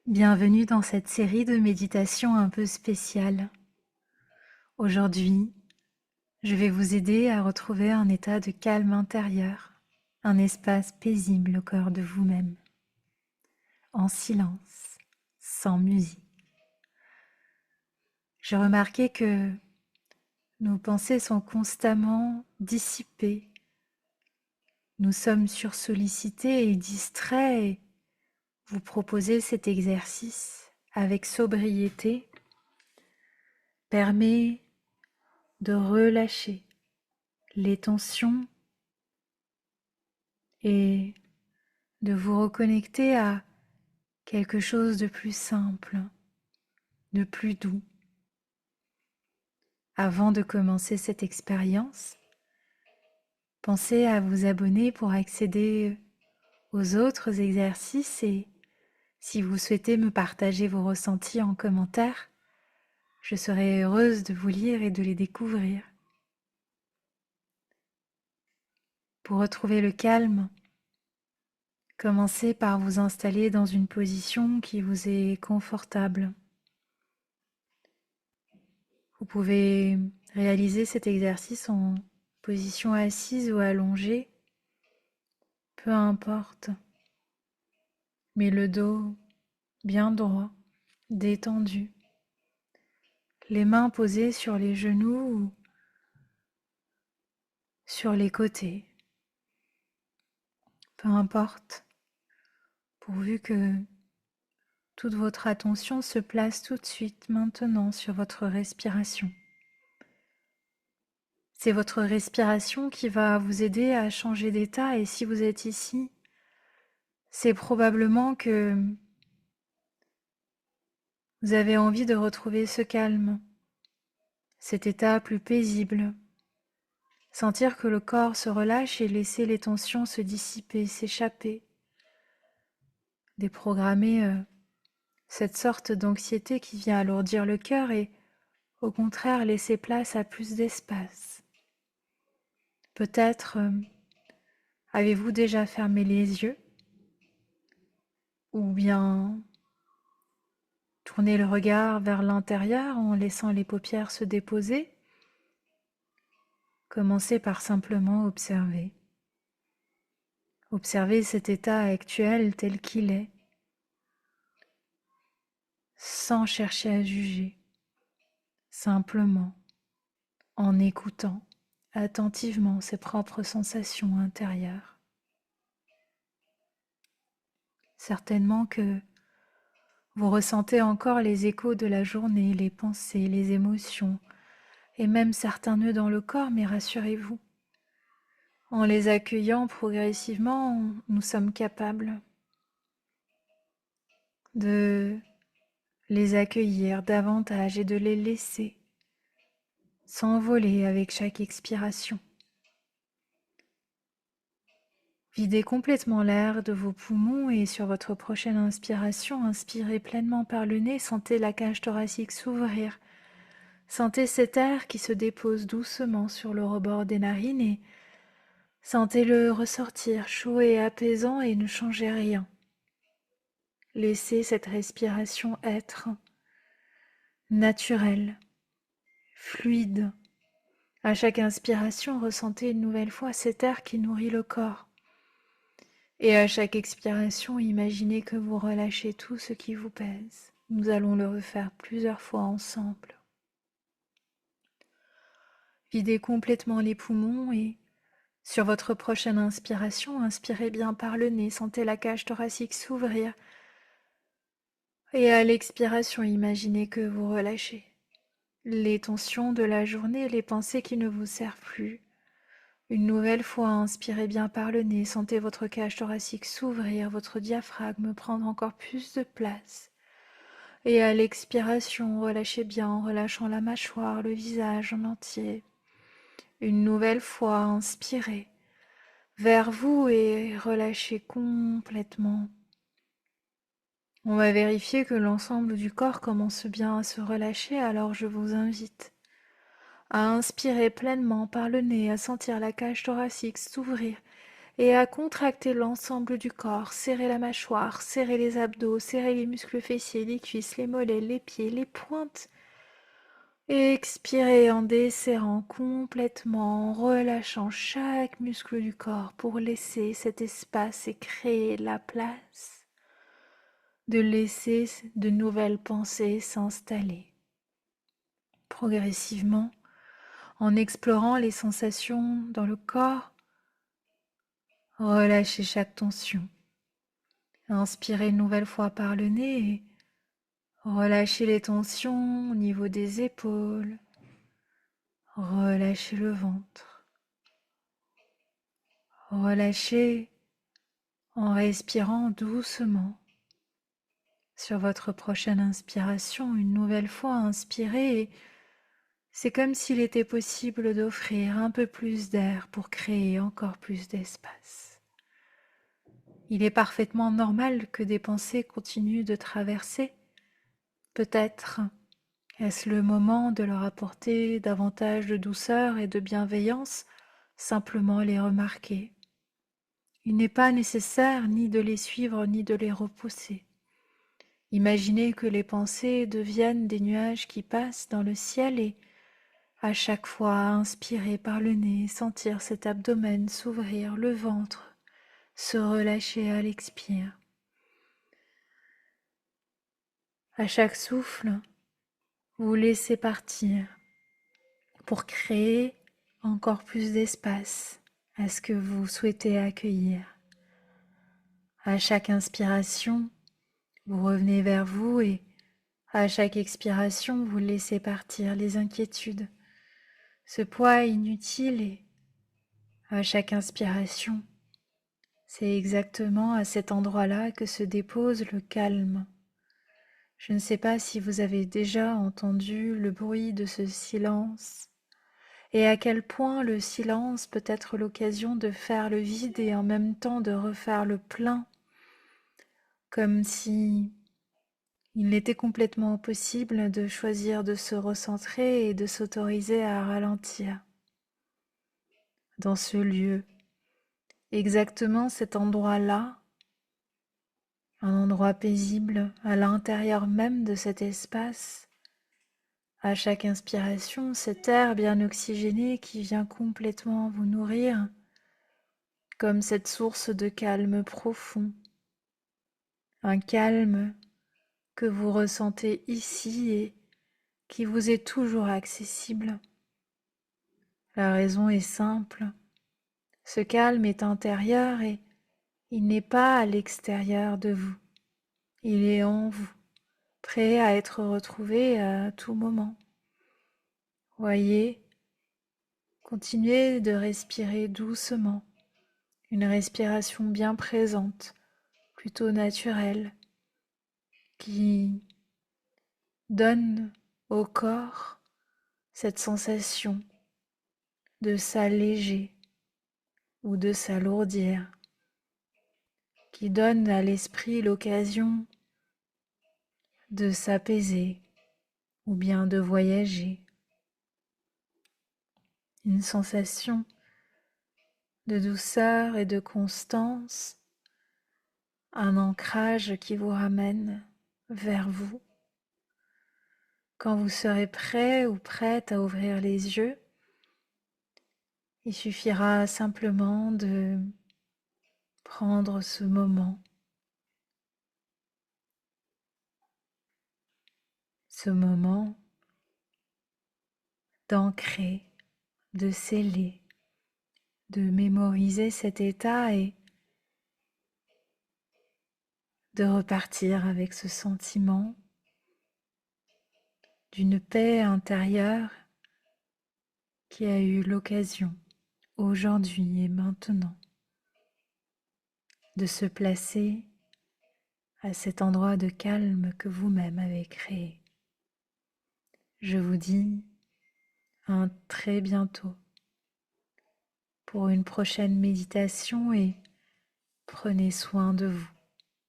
Bienvenue dans cette série de méditations un peu spéciale. Aujourd'hui, je vais vous aider à retrouver un état de calme intérieur, un espace paisible au cœur de vous-même, en silence, sans musique. J'ai remarqué que nos pensées sont constamment dissipées. Nous sommes sursollicités et distraits et vous proposez cet exercice avec sobriété permet de relâcher les tensions et de vous reconnecter à quelque chose de plus simple, de plus doux. Avant de commencer cette expérience, pensez à vous abonner pour accéder aux autres exercices et si vous souhaitez me partager vos ressentis en commentaire, je serai heureuse de vous lire et de les découvrir. Pour retrouver le calme, commencez par vous installer dans une position qui vous est confortable. Vous pouvez réaliser cet exercice en position assise ou allongée, peu importe, mais le dos bien droit, détendu, les mains posées sur les genoux ou sur les côtés, peu importe, pourvu que toute votre attention se place tout de suite maintenant sur votre respiration. C'est votre respiration qui va vous aider à changer d'état et si vous êtes ici, c'est probablement que vous avez envie de retrouver ce calme, cet état plus paisible. Sentir que le corps se relâche et laisser les tensions se dissiper, s'échapper. Déprogrammer cette sorte d'anxiété qui vient alourdir le cœur et au contraire laisser place à plus d'espace. Peut-être avez-vous déjà fermé les yeux ou bien tourné le regard vers l'intérieur en laissant les paupières se déposer. Commencez par simplement observer. Observez cet état actuel tel qu'il est, sans chercher à juger, simplement en écoutant attentivement ses propres sensations intérieures. Certainement que vous ressentez encore les échos de la journée, les pensées, les émotions, et même certains nœuds dans le corps, mais rassurez-vous, en les accueillant progressivement, nous sommes capables de les accueillir davantage et de les laisser s'envoler avec chaque expiration. Videz complètement l'air de vos poumons et sur votre prochaine inspiration, inspirez pleinement par le nez, sentez la cage thoracique s'ouvrir. Sentez cet air qui se dépose doucement sur le rebord des narines et sentez-le ressortir chaud et apaisant et ne changez rien. Laissez cette respiration être naturelle, fluide. À chaque inspiration, ressentez une nouvelle fois cet air qui nourrit le corps. Et à chaque expiration, imaginez que vous relâchez tout ce qui vous pèse. Nous allons le refaire plusieurs fois ensemble. Videz complètement les poumons et sur votre prochaine inspiration, inspirez bien par le nez, sentez la cage thoracique s'ouvrir. Et à l'expiration, imaginez que vous relâchez les tensions de la journée, les pensées qui ne vous servent plus. Une nouvelle fois, inspirez bien par le nez, sentez votre cage thoracique s'ouvrir, votre diaphragme prendre encore plus de place. Et à l'expiration, relâchez bien en relâchant la mâchoire, le visage en entier. Une nouvelle fois, inspirez vers vous et relâchez complètement. On va vérifier que l'ensemble du corps commence bien à se relâcher, alors je vous invite à inspirer pleinement par le nez, à sentir la cage thoracique s'ouvrir et à contracter l'ensemble du corps, serrer la mâchoire, serrer les abdos, serrer les muscles fessiers, les cuisses, les mollets, les pieds, les pointes. Et expirez en desserrant complètement, en relâchant chaque muscle du corps pour laisser cet espace et créer la place de laisser de nouvelles pensées s'installer. Progressivement, en explorant les sensations dans le corps, relâchez chaque tension. Inspirez une nouvelle fois par le nez et relâchez les tensions au niveau des épaules. Relâchez le ventre. Relâchez en respirant doucement. Sur votre prochaine inspiration, une nouvelle fois inspirez et c'est comme s'il était possible d'offrir un peu plus d'air pour créer encore plus d'espace. Il est parfaitement normal que des pensées continuent de traverser. Peut-être est-ce le moment de leur apporter davantage de douceur et de bienveillance, simplement les remarquer. Il n'est pas nécessaire ni de les suivre ni de les repousser. Imaginez que les pensées deviennent des nuages qui passent dans le ciel et à chaque fois inspirer par le nez, sentir cet abdomen s'ouvrir, le ventre se relâcher à l'expire. À chaque souffle, vous laissez partir pour créer encore plus d'espace à ce que vous souhaitez accueillir. À chaque inspiration, vous revenez vers vous et à chaque expiration, vous laissez partir les inquiétudes, ce poids inutile et à chaque inspiration, c'est exactement à cet endroit-là que se dépose le calme. Je ne sais pas si vous avez déjà entendu le bruit de ce silence et à quel point le silence peut être l'occasion de faire le vide et en même temps de refaire le plein, comme si il était complètement possible de choisir de se recentrer et de s'autoriser à ralentir. Dans ce lieu, exactement cet endroit-là, un endroit paisible à l'intérieur même de cet espace, à chaque inspiration, cet air bien oxygéné qui vient complètement vous nourrir, comme cette source de calme profond, un calme que vous ressentez ici et qui vous est toujours accessible. La raison est simple, ce calme est intérieur et il n'est pas à l'extérieur de vous, il est en vous, prêt à être retrouvé à tout moment. Voyez, continuez de respirer doucement, une respiration bien présente, plutôt naturelle, qui donne au corps cette sensation de s'alléger ou de s'alourdir, qui donne à l'esprit l'occasion de s'apaiser ou bien de voyager. Une sensation de douceur et de constance, un ancrage qui vous ramène vers vous. Quand vous serez prêt ou prête à ouvrir les yeux, il suffira simplement de prendre ce moment d'ancrer, de sceller, de mémoriser cet état et de repartir avec ce sentiment d'une paix intérieure qui a eu l'occasion aujourd'hui et maintenant de se placer à cet endroit de calme que vous-même avez créé. Je vous dis à très bientôt pour une prochaine méditation et prenez soin de vous.